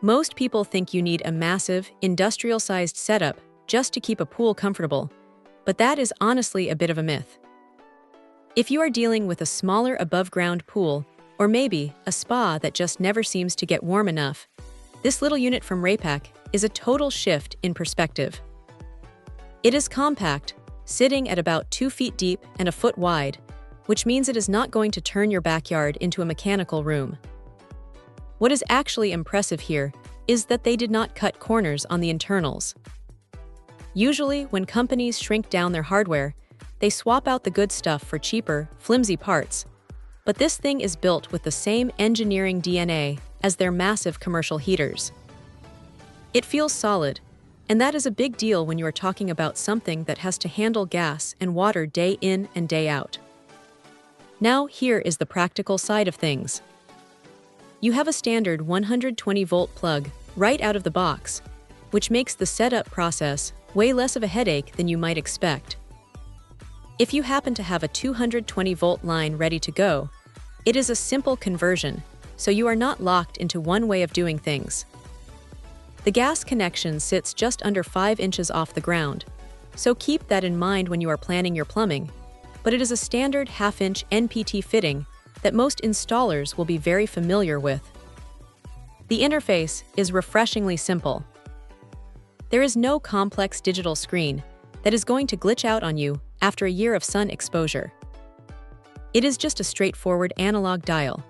Most people think you need a massive, industrial-sized setup just to keep a pool comfortable, but that is honestly a bit of a myth. If you are dealing with a smaller above-ground pool, or maybe a spa that just never seems to get warm enough, this little unit from Raypak is a total shift in perspective. It is compact, sitting at about 2 feet deep and a foot wide, which means it is not going to turn your backyard into a mechanical room. What is actually impressive here is that they did not cut corners on the internals. Usually, when companies shrink down their hardware, they swap out the good stuff for cheaper, flimsy parts. But this thing is built with the same engineering DNA as their massive commercial heaters. It feels solid, and that is a big deal when you are talking about something that has to handle gas and water day in and day out. Now, here is the practical side of things. You have a standard 120-volt plug right out of the box, which makes the setup process way less of a headache than you might expect. If you happen to have a 220-volt line ready to go, it is a simple conversion, so you are not locked into one way of doing things. The gas connection sits just under 5 inches off the ground, so keep that in mind when you are planning your plumbing, but it is a standard half-inch NPT fitting that most installers will be very familiar with. The interface is refreshingly simple. There is no complex digital screen that is going to glitch out on you after a year of sun exposure. It is just a straightforward analog dial.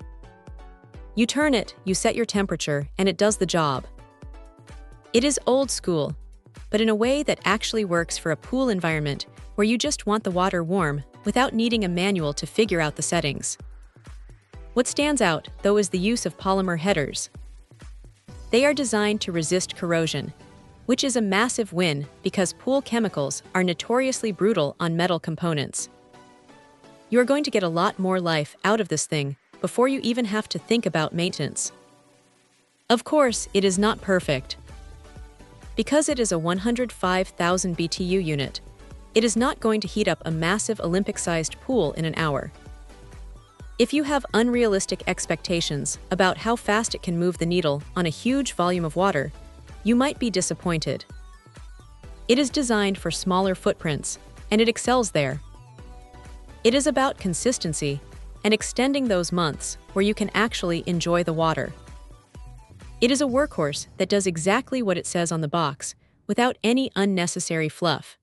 You turn it, you set your temperature, and it does the job. It is old school, but in a way that actually works for a pool environment where you just want the water warm without needing a manual to figure out the settings. What stands out, though, is the use of polymer headers. They are designed to resist corrosion, which is a massive win because pool chemicals are notoriously brutal on metal components. You are going to get a lot more life out of this thing before you even have to think about maintenance. Of course, it is not perfect. Because it is a 105,000 BTU unit, it is not going to heat up a massive Olympic-sized pool in an hour. If you have unrealistic expectations about how fast it can move the needle on a huge volume of water, you might be disappointed. It is designed for smaller footprints, and it excels there. It is about consistency and extending those months where you can actually enjoy the water. It is a workhorse that does exactly what it says on the box, without any unnecessary fluff.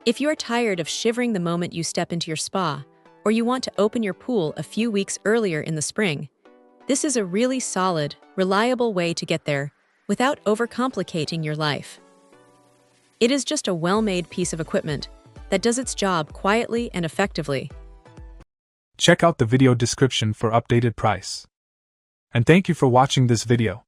If you are tired of shivering the moment you step into your spa, or you want to open your pool a few weeks earlier in the spring, this is a really solid, reliable way to get there without overcomplicating your life. It is just a well-made piece of equipment that does its job quietly and effectively. Check out the video description for updated price. And thank you for watching this video.